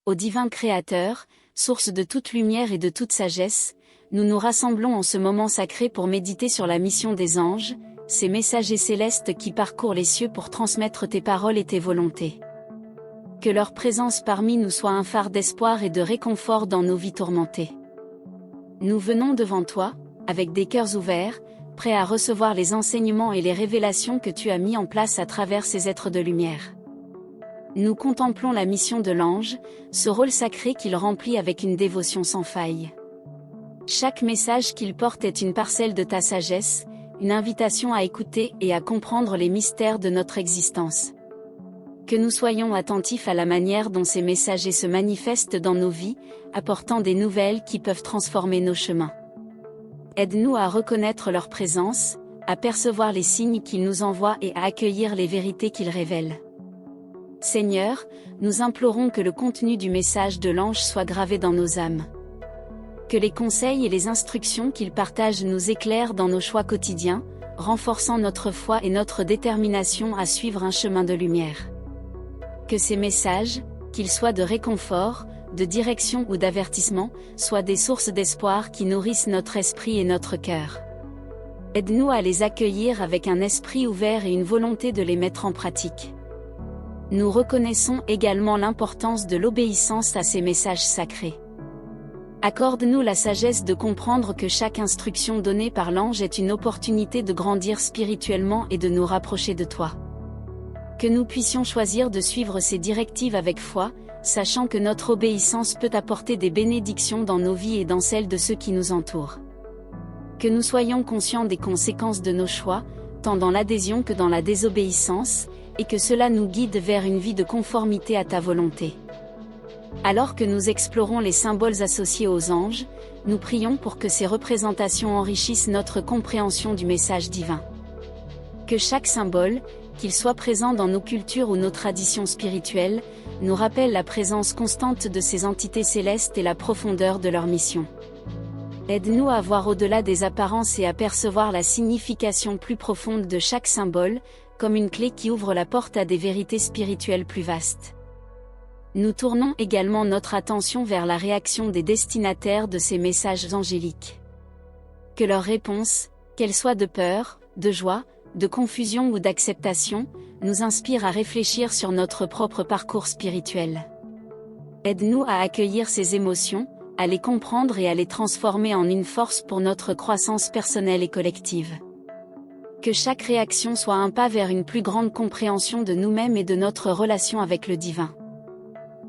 Ô divin Créateur, source de toute lumière et de toute sagesse, nous nous rassemblons en ce moment sacré pour méditer sur la mission des anges, ces messagers célestes qui parcourent les cieux pour transmettre tes paroles et tes volontés. Que leur présence parmi nous soit un phare d'espoir et de réconfort dans nos vies tourmentées. Nous venons devant toi, avec des cœurs ouverts, prêts à recevoir les enseignements et les révélations que tu as mis en place à travers ces êtres de lumière. Nous contemplons la mission de l'ange, ce rôle sacré qu'il remplit avec une dévotion sans faille. Chaque message qu'il porte est une parcelle de ta sagesse, une invitation à écouter et à comprendre les mystères de notre existence. Que nous soyons attentifs à la manière dont ces messagers se manifestent dans nos vies, apportant des nouvelles qui peuvent transformer nos chemins. Aide-nous à reconnaître leur présence, à percevoir les signes qu'ils nous envoient et à accueillir les vérités qu'ils révèlent. Seigneur, nous implorons que le contenu du message de l'ange soit gravé dans nos âmes. Que les conseils et les instructions qu'il partage nous éclairent dans nos choix quotidiens, renforçant notre foi et notre détermination à suivre un chemin de lumière. Que ces messages, qu'ils soient de réconfort, de direction ou d'avertissement, soient des sources d'espoir qui nourrissent notre esprit et notre cœur. Aide-nous à les accueillir avec un esprit ouvert et une volonté de les mettre en pratique. Nous reconnaissons également l'importance de l'obéissance à ces messages sacrés. Accorde-nous la sagesse de comprendre que chaque instruction donnée par l'ange est une opportunité de grandir spirituellement et de nous rapprocher de toi. Que nous puissions choisir de suivre ces directives avec foi, sachant que notre obéissance peut apporter des bénédictions dans nos vies et dans celles de ceux qui nous entourent. Que nous soyons conscients des conséquences de nos choix, tant dans l'adhésion que dans la désobéissance, et que cela nous guide vers une vie de conformité à ta volonté. Alors que nous explorons les symboles associés aux anges, nous prions pour que ces représentations enrichissent notre compréhension du message divin. Que chaque symbole, qu'il soit présent dans nos cultures ou nos traditions spirituelles, nous rappelle la présence constante de ces entités célestes et la profondeur de leur mission. Aide-nous à voir au-delà des apparences et à percevoir la signification plus profonde de chaque symbole, comme une clé qui ouvre la porte à des vérités spirituelles plus vastes. Nous tournons également notre attention vers la réaction des destinataires de ces messages angéliques. Que leurs réponses, qu'elles soient de peur, de joie, de confusion ou d'acceptation, nous inspirent à réfléchir sur notre propre parcours spirituel. Aide-nous à accueillir ces émotions, à les comprendre et à les transformer en une force pour notre croissance personnelle et collective. Que chaque réaction soit un pas vers une plus grande compréhension de nous-mêmes et de notre relation avec le divin.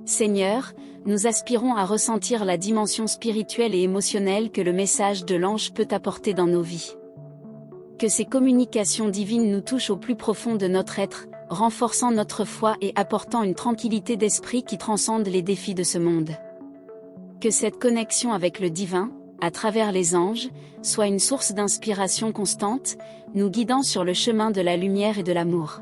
Seigneur, nous aspirons à ressentir la dimension spirituelle et émotionnelle que le message de l'ange peut apporter dans nos vies. Que ces communications divines nous touchent au plus profond de notre être, renforçant notre foi et apportant une tranquillité d'esprit qui transcende les défis de ce monde. Que cette connexion avec le divin, à travers les anges, soit une source d'inspiration constante, nous guidant sur le chemin de la lumière et de l'amour.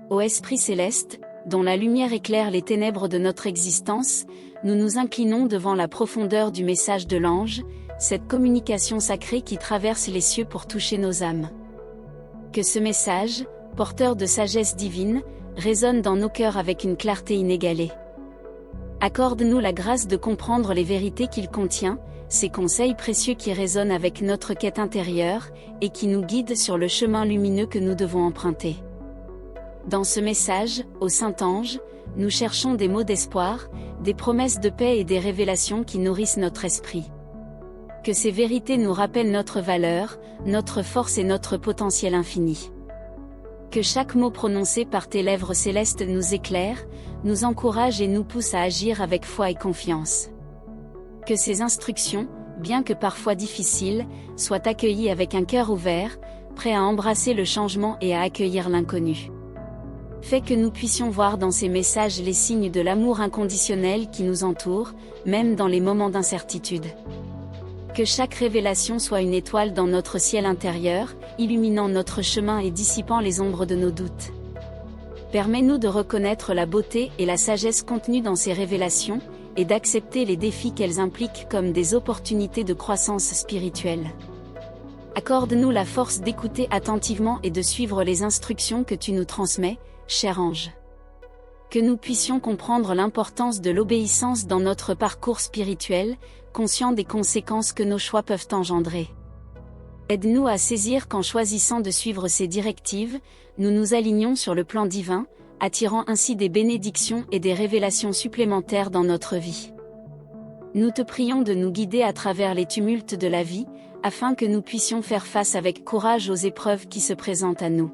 Ô Esprit céleste, dont la lumière éclaire les ténèbres de notre existence, nous nous inclinons devant la profondeur du message de l'ange, cette communication sacrée qui traverse les cieux pour toucher nos âmes. Que ce message, porteur de sagesse divine, résonne dans nos cœurs avec une clarté inégalée. Accorde-nous la grâce de comprendre les vérités qu'il contient, ces conseils précieux qui résonnent avec notre quête intérieure, et qui nous guident sur le chemin lumineux que nous devons emprunter. Dans ce message, ô Saint-Ange, nous cherchons des mots d'espoir, des promesses de paix et des révélations qui nourrissent notre esprit. Que ces vérités nous rappellent notre valeur, notre force et notre potentiel infini. Que chaque mot prononcé par tes lèvres célestes nous éclaire, nous encourage et nous pousse à agir avec foi et confiance. Que ces instructions, bien que parfois difficiles, soient accueillies avec un cœur ouvert, prêt à embrasser le changement et à accueillir l'inconnu. Fais que nous puissions voir dans ces messages les signes de l'amour inconditionnel qui nous entoure, même dans les moments d'incertitude. Que chaque révélation soit une étoile dans notre ciel intérieur, illuminant notre chemin et dissipant les ombres de nos doutes. Permets-nous de reconnaître la beauté et la sagesse contenues dans ces révélations, et d'accepter les défis qu'elles impliquent comme des opportunités de croissance spirituelle. Accorde-nous la force d'écouter attentivement et de suivre les instructions que tu nous transmets, cher ange. Que nous puissions comprendre l'importance de l'obéissance dans notre parcours spirituel, conscients des conséquences que nos choix peuvent engendrer. Aide-nous à saisir qu'en choisissant de suivre ces directives, nous nous alignons sur le plan divin, attirant ainsi des bénédictions et des révélations supplémentaires dans notre vie. Nous te prions de nous guider à travers les tumultes de la vie, afin que nous puissions faire face avec courage aux épreuves qui se présentent à nous.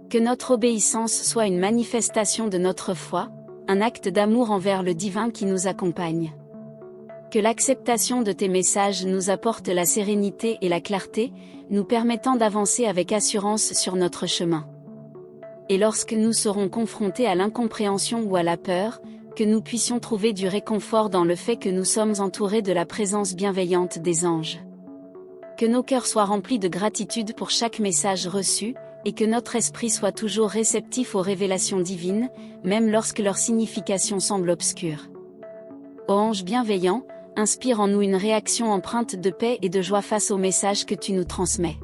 Que notre obéissance soit une manifestation de notre foi, un acte d'amour envers le divin qui nous accompagne. Que l'acceptation de tes messages nous apporte la sérénité et la clarté, nous permettant d'avancer avec assurance sur notre chemin. Et lorsque nous serons confrontés à l'incompréhension ou à la peur, que nous puissions trouver du réconfort dans le fait que nous sommes entourés de la présence bienveillante des anges. Que nos cœurs soient remplis de gratitude pour chaque message reçu, et que notre esprit soit toujours réceptif aux révélations divines, même lorsque leur signification semble obscure. Ô ange bienveillant, inspire en nous une réaction empreinte de paix et de joie face aux messages que tu nous transmets.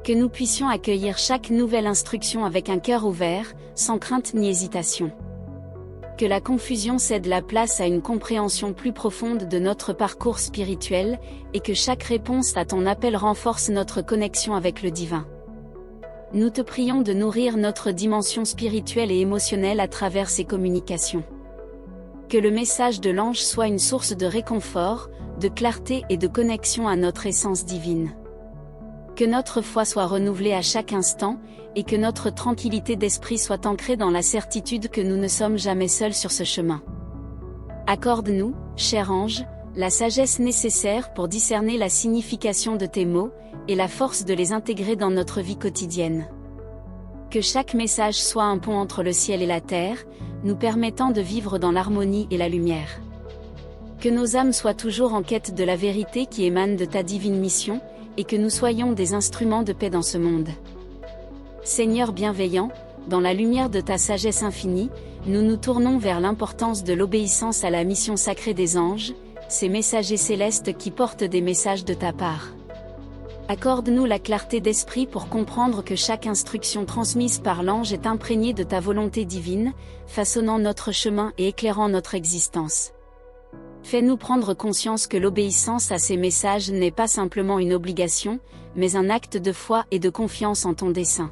Que nous puissions accueillir chaque nouvelle instruction avec un cœur ouvert, sans crainte ni hésitation. Que la confusion cède la place à une compréhension plus profonde de notre parcours spirituel, et que chaque réponse à ton appel renforce notre connexion avec le divin. Nous te prions de nourrir notre dimension spirituelle et émotionnelle à travers ces communications. Que le message de l'ange soit une source de réconfort, de clarté et de connexion à notre essence divine. Que notre foi soit renouvelée à chaque instant, et que notre tranquillité d'esprit soit ancrée dans la certitude que nous ne sommes jamais seuls sur ce chemin. Accorde-nous, cher ange, la sagesse nécessaire pour discerner la signification de tes mots, et la force de les intégrer dans notre vie quotidienne. Que chaque message soit un pont entre le ciel et la terre, nous permettant de vivre dans l'harmonie et la lumière. Que nos âmes soient toujours en quête de la vérité qui émane de ta divine mission, et que nous soyons des instruments de paix dans ce monde. Seigneur bienveillant, dans la lumière de ta sagesse infinie, nous nous tournons vers l'importance de l'obéissance à la mission sacrée des anges, ces messagers célestes qui portent des messages de ta part. Accorde-nous la clarté d'esprit pour comprendre que chaque instruction transmise par l'ange est imprégnée de ta volonté divine, façonnant notre chemin et éclairant notre existence. Fais-nous prendre conscience que l'obéissance à ces messages n'est pas simplement une obligation, mais un acte de foi et de confiance en ton dessein.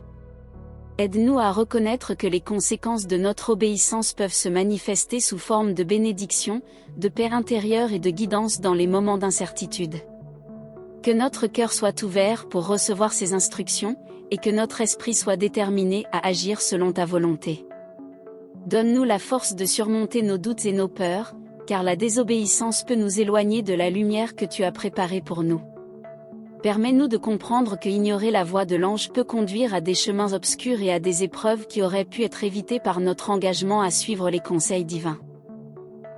Aide-nous à reconnaître que les conséquences de notre obéissance peuvent se manifester sous forme de bénédiction, de paix intérieure et de guidance dans les moments d'incertitude. Que notre cœur soit ouvert pour recevoir ces instructions, et que notre esprit soit déterminé à agir selon ta volonté. Donne-nous la force de surmonter nos doutes et nos peurs, car la désobéissance peut nous éloigner de la lumière que tu as préparée pour nous. Permets-nous de comprendre que ignorer la voix de l'ange peut conduire à des chemins obscurs et à des épreuves qui auraient pu être évitées par notre engagement à suivre les conseils divins.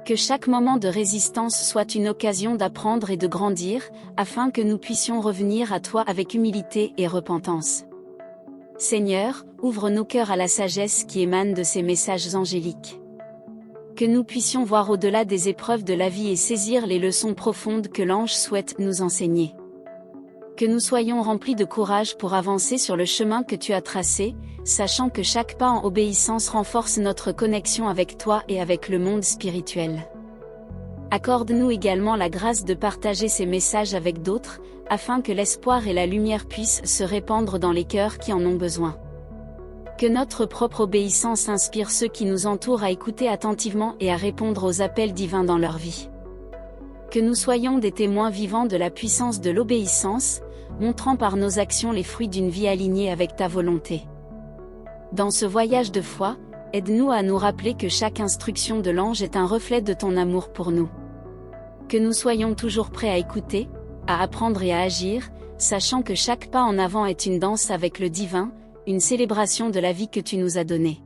Que chaque moment de résistance soit une occasion d'apprendre et de grandir, afin que nous puissions revenir à toi avec humilité et repentance. Seigneur, ouvre nos cœurs à la sagesse qui émane de ces messages angéliques. Que nous puissions voir au-delà des épreuves de la vie et saisir les leçons profondes que l'ange souhaite nous enseigner. Que nous soyons remplis de courage pour avancer sur le chemin que tu as tracé, sachant que chaque pas en obéissance renforce notre connexion avec toi et avec le monde spirituel. Accorde-nous également la grâce de partager ces messages avec d'autres, afin que l'espoir et la lumière puissent se répandre dans les cœurs qui en ont besoin. Que notre propre obéissance inspire ceux qui nous entourent à écouter attentivement et à répondre aux appels divins dans leur vie. Que nous soyons des témoins vivants de la puissance de l'obéissance, montrant par nos actions les fruits d'une vie alignée avec ta volonté. Dans ce voyage de foi, aide-nous à nous rappeler que chaque instruction de l'ange est un reflet de ton amour pour nous. Que nous soyons toujours prêts à écouter, à apprendre et à agir, sachant que chaque pas en avant est une danse avec le divin, une célébration de la vie que tu nous as donnée.